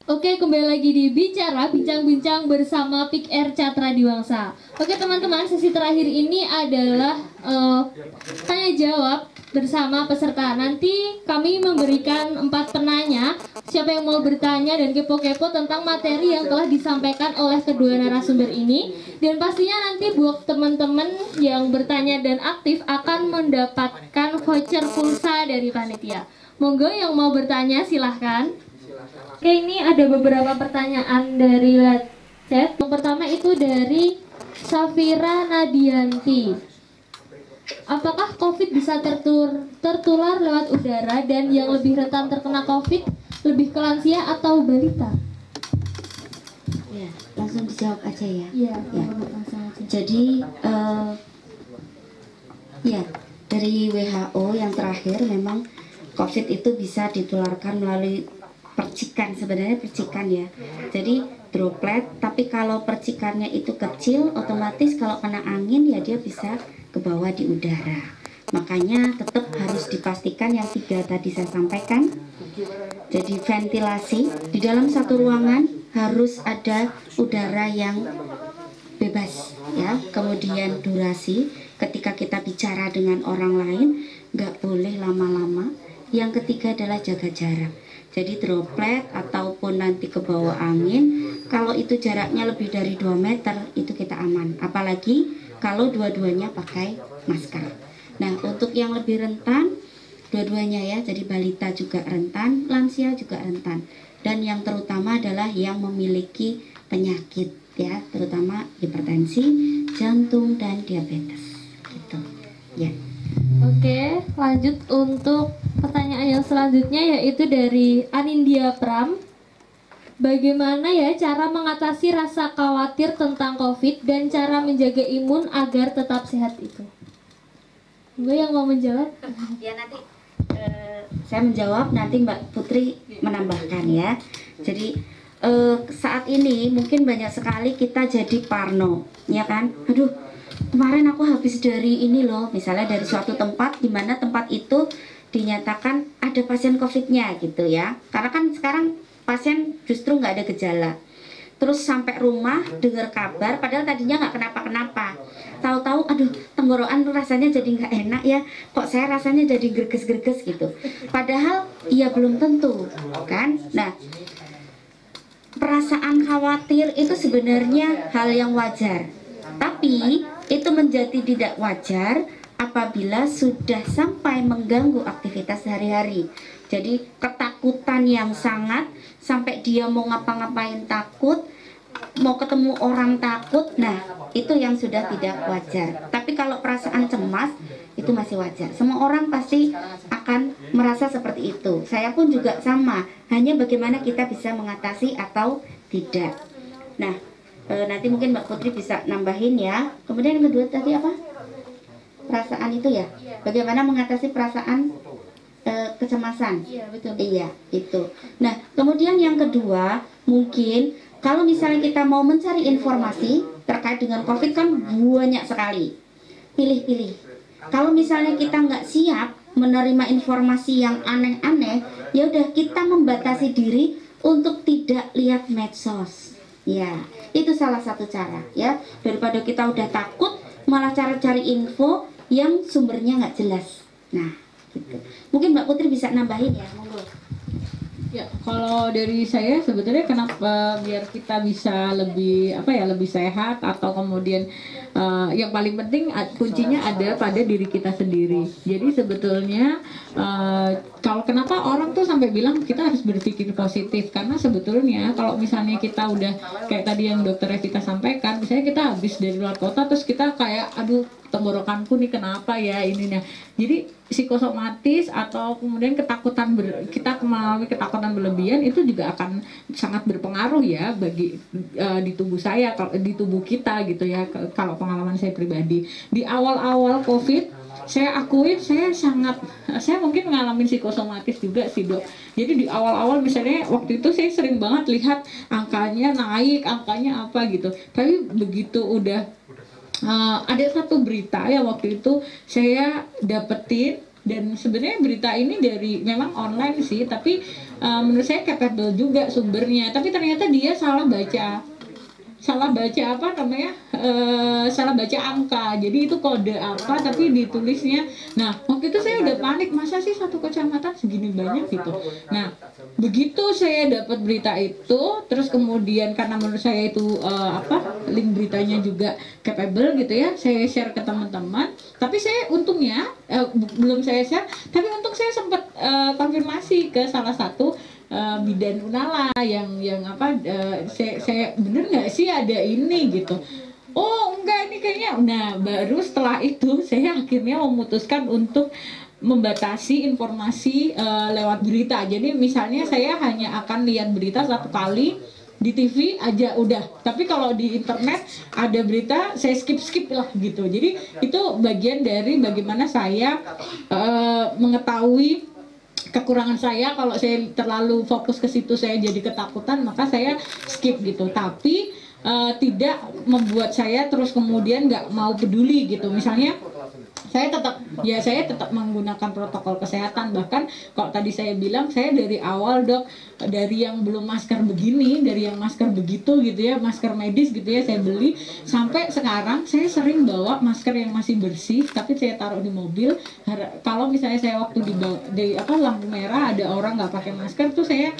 Oke, kembali lagi di Bicara, bincang-bincang bersama Pik R Catra Diwangsa. Oke teman-teman, sesi terakhir ini adalah tanya jawab bersama peserta. Nanti kami memberikan 4 penanya. Siapa yang mau bertanya dan kepo-kepo tentang materi yang telah disampaikan oleh kedua narasumber ini. Dan pastinya nanti buat teman-teman yang bertanya dan aktif akan mendapatkan voucher pulsa dari panitia. Monggo yang mau bertanya silahkan. Oke, ini ada beberapa pertanyaan dari live chat. Yang pertama itu dari Safira Nadianti. Apakah COVID bisa tertular lewat udara dan yang lebih rentan terkena COVID lebih ke lansia atau balita? Ya, langsung dijawab aja ya. Iya, ya. langsung aja. Jadi ya, dari WHO yang terakhir memang COVID itu bisa ditularkan melalui percikan, sebenarnya percikan ya. Jadi droplet, tapi kalau percikannya itu kecil, otomatis kalau kena angin ya dia bisa ke bawah di udara. Makanya tetap harus dipastikan yang 3 tadi saya sampaikan. Jadi ventilasi di dalam satu ruangan harus ada udara yang bebas ya. Kemudian durasi ketika kita bicara dengan orang lain nggak boleh lama-lama. Yang ketiga adalah jaga jarak. Jadi droplet ataupun nanti ke bawah angin, kalau itu jaraknya lebih dari 2 meter itu kita aman. Apalagi kalau dua-duanya pakai masker. Nah, untuk yang lebih rentan dua-duanya ya, jadi balita juga rentan, lansia juga rentan. Dan yang terutama adalah yang memiliki penyakit ya, terutama hipertensi, jantung dan diabetes. Gitu. Ya. Oke, lanjut untuk pertanyaan yang selanjutnya yaitu dari Anindya Pram. Bagaimana ya cara mengatasi rasa khawatir tentang COVID dan cara menjaga imun agar tetap sehat itu? Gue yang mau menjawab? Ya nanti saya menjawab, nanti Mbak Putri menambahkan ya. Jadi saat ini mungkin banyak sekali kita jadi parno, ya kan? Aduh, kemarin aku habis dari ini loh, misalnya dari suatu tempat di mana tempat itu dinyatakan ada pasien COVID-nya gitu ya. Karena kan sekarang pasien justru nggak ada gejala. Terus sampai rumah dengar kabar, padahal tadinya nggak kenapa-kenapa. Tahu-tahu, aduh tenggorokan rasanya jadi nggak enak ya. Kok saya rasanya jadi greges-greges gitu. Padahal ya belum tentu, kan? Nah, perasaan khawatir itu sebenarnya hal yang wajar. Tapi itu menjadi tidak wajar apabila sudah sampai mengganggu aktivitas sehari-hari. Jadi ketakutan yang sangat sampai dia mau ngapa-ngapain takut, mau ketemu orang takut, nah itu yang sudah tidak wajar. Tapi kalau perasaan cemas itu masih wajar. Semua orang pasti akan merasa seperti itu. Saya pun juga sama. Hanya bagaimana kita bisa mengatasi atau tidak. Nah, nanti mungkin Mbak Putri bisa nambahin ya. Kemudian yang kedua tadi apa? Perasaan itu ya. Bagaimana mengatasi perasaan kecemasan? Iya, betul. Iya, itu. Nah, kemudian yang kedua, mungkin kalau misalnya kita mau mencari informasi terkait dengan COVID kan banyak sekali. Pilih-pilih. Kalau misalnya kita nggak siap menerima informasi yang aneh-aneh, ya udah kita membatasi diri untuk tidak lihat medsos. Ya, itu salah satu cara ya. Daripada kita udah takut, malah cari info yang sumbernya nggak jelas. Nah, gitu. Mungkin Mbak Putri bisa nambahin ya, monggo. Ya, kalau dari saya sebetulnya kenapa biar kita bisa lebih lebih sehat atau kemudian yang paling penting kuncinya ada pada diri kita sendiri. Jadi sebetulnya kalau kenapa orang tuh sampai bilang kita harus berpikir positif, karena sebetulnya kalau misalnya kita udah kayak tadi yang Dokter Evita sampaikan, misalnya kita habis dari luar kota terus kita kayak aduh tenggorokanku nih kenapa ya ininya. Jadi psikosomatis atau kemudian ketakutan kita mengalami ketakutan berlebihan itu juga akan sangat berpengaruh ya bagi di tubuh saya, di tubuh kita gitu ya. Kalau pengalaman saya pribadi di awal-awal COVID, saya akuin saya mungkin mengalami psikosomatis juga sih Dok. Jadi di awal-awal misalnya waktu itu saya sering banget lihat angkanya naik, angkanya apa gitu. Tapi begitu udah ada satu berita ya waktu itu saya dapetin Dan sebenarnya berita ini dari memang online sih, tapi menurut saya capable juga sumbernya. Tapi ternyata dia salah baca apa namanya, salah baca angka. Jadi itu kode apa tapi ditulisnya. Nah waktu itu saya udah panik, masa sih satu kecamatan segini banyak gitu. Nah begitu saya dapat berita itu, terus kemudian karena menurut saya itu link beritanya juga capable gitu ya, saya share ke teman-teman. Tapi saya untungnya belum saya share, tapi untung saya sempat konfirmasi ke salah satu bidan Unala yang saya bener nggak sih ada ini gitu. Oh enggak, ini kayaknya. Nah baru setelah itu saya akhirnya memutuskan untuk membatasi informasi lewat berita. Jadi misalnya saya hanya akan lihat berita satu kali di TV aja udah. Tapi kalau di internet ada berita saya skip lah gitu. Jadi itu bagian dari bagaimana saya mengetahui kekurangan saya. Kalau saya terlalu fokus ke situ saya jadi ketakutan, maka saya skip gitu. Tapi tidak membuat saya terus kemudian nggak mau peduli gitu. Misalnya saya tetap menggunakan protokol kesehatan. Bahkan kalau tadi saya bilang, saya dari awal dok, dari yang belum masker begini, dari yang masker begitu gitu ya, masker medis gitu ya, saya beli sampai sekarang saya sering bawa masker yang masih bersih tapi saya taruh di mobil. Kalau misalnya saya waktu di lampu merah ada orang nggak pakai masker tuh saya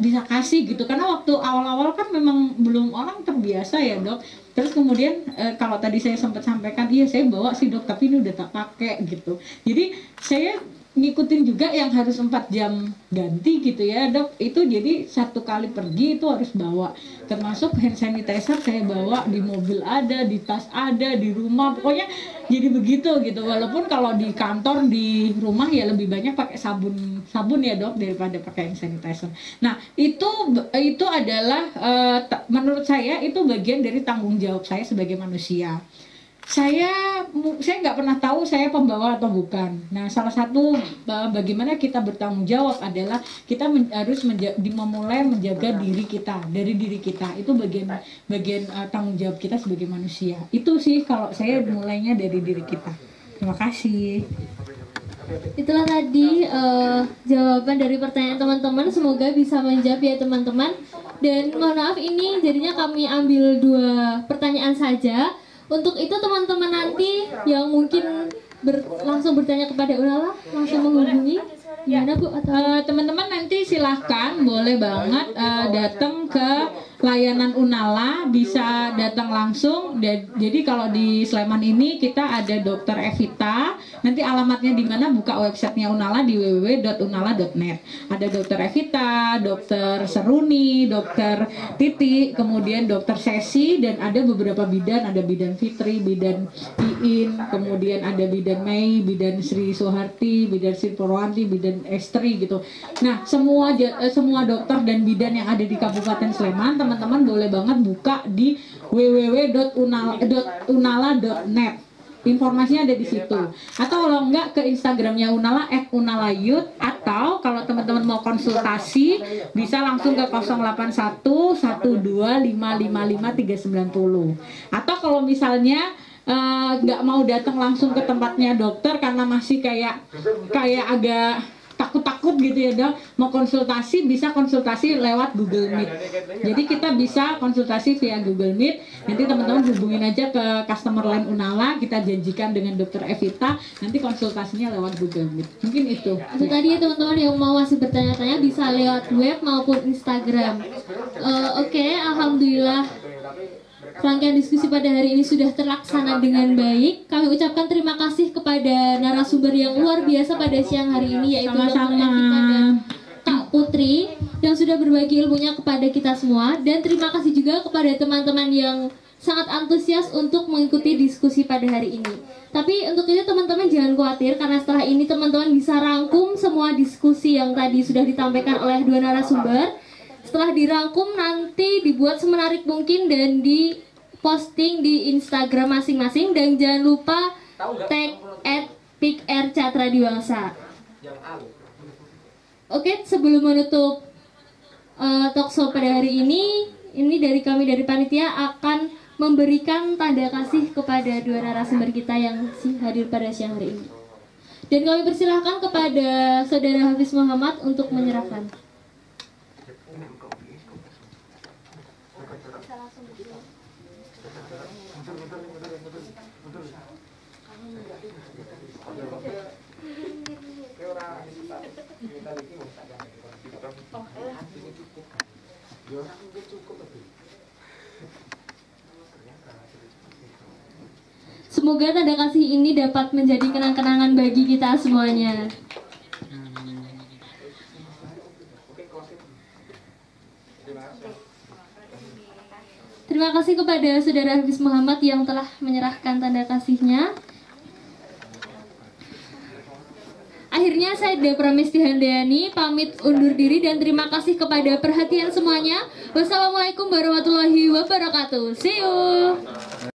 bisa kasih gitu, karena waktu awal-awal kan memang belum orang terbiasa ya dok. Terus kemudian kalau tadi saya sempat sampaikan, iya saya bawa sih dok, tapi ini udah tak pakai gitu. Jadi saya ngikutin juga yang harus 4 jam ganti gitu ya dok. Itu jadi satu kali pergi itu harus bawa, termasuk hand sanitizer saya bawa di mobil ada, di tas ada, di rumah, pokoknya jadi begitu gitu. Walaupun kalau di kantor, di rumah ya lebih banyak pakai sabun ya dok daripada pakai hand sanitizer. Nah itu adalah menurut saya itu bagian dari tanggung jawab saya sebagai manusia. Saya nggak pernah tahu saya pembawa atau bukan. Nah salah satu bagaimana kita bertanggung jawab adalah kita harus memulai menjaga diri kita, dari diri kita. Itu bagian tanggung jawab kita sebagai manusia. Itu sih kalau saya mulainya dari diri kita. Terima kasih. Itulah tadi jawaban dari pertanyaan teman-teman. Semoga bisa menjawab ya teman-teman. Dan mohon maaf, ini jadinya kami ambil 2 pertanyaan saja. Untuk itu teman-teman nanti yang mungkin langsung bertanya kepada Unala, langsung menghubungi. Gimana Bu? Teman-teman nanti silahkan, boleh banget datang ke layanan Unala, bisa datang langsung. Jadi kalau di Sleman ini kita ada Dokter Evita. Nanti alamatnya di mana, buka websitenya Unala di www.unala.net. Ada Dokter Evita, Dokter Seruni, Dokter Titi, kemudian Dokter Sesi, dan ada beberapa bidan, ada bidan Fitri, bidan Iin, kemudian ada bidan Mei, bidan Sri Soeharti, bidan Sri Purwanti, bidan Estri gitu. Nah semua dokter dan bidan yang ada di Kabupaten Sleman, teman-teman boleh banget buka di www.unala.net. Informasinya ada di situ. Atau kalau enggak ke Instagramnya Unala @unalayut, atau kalau teman-teman mau konsultasi bisa langsung ke 08112555390. Atau kalau misalnya nggak mau datang langsung ke tempatnya dokter karena masih kayak agak takut gitu ya dok, mau konsultasi bisa konsultasi lewat Google Meet. Jadi kita bisa konsultasi via Google Meet. Nanti teman-teman hubungin aja ke customer line Unala, kita janjikan dengan Dokter Evita, nanti konsultasinya lewat Google Meet. Mungkin itu. Itu tadi ya teman-teman yang mau masih bertanya-tanya bisa lewat web maupun Instagram. Oke, alhamdulillah. Rangkaian diskusi pada hari ini sudah terlaksana dengan baik. Kami ucapkan terima kasih kepada narasumber yang luar biasa pada siang hari ini, yaitu Dr. Evita dan Kak Putri, yang sudah berbagi ilmunya kepada kita semua. Dan terima kasih juga kepada teman-teman yang sangat antusias untuk mengikuti diskusi pada hari ini. Tapi untuk itu teman-teman jangan khawatir, karena setelah ini teman-teman bisa rangkum semua diskusi yang tadi sudah ditampilkan oleh 2 narasumber. Setelah dirangkum nanti dibuat semenarik mungkin dan diposting di Instagram masing-masing, dan jangan lupa tag @pikrcatradiwangsa. Oke, sebelum menutup talkshow pada hari ini dari kami dari panitia akan memberikan tanda kasih kepada 2 narasumber kita yang hadir pada siang hari ini. Dan kami persilahkan kepada Saudara Hafiz Muhammad untuk menyerahkan. Semoga tanda kasih ini dapat menjadi kenang-kenangan bagi kita semuanya. Terima kasih kepada Saudara Hafiz Muhammad yang telah menyerahkan tanda kasihnya. Akhirnya saya Depra Mesti Handayani pamit undur diri dan terima kasih kepada perhatian semuanya. Wassalamualaikum warahmatullahi wabarakatuh. See you.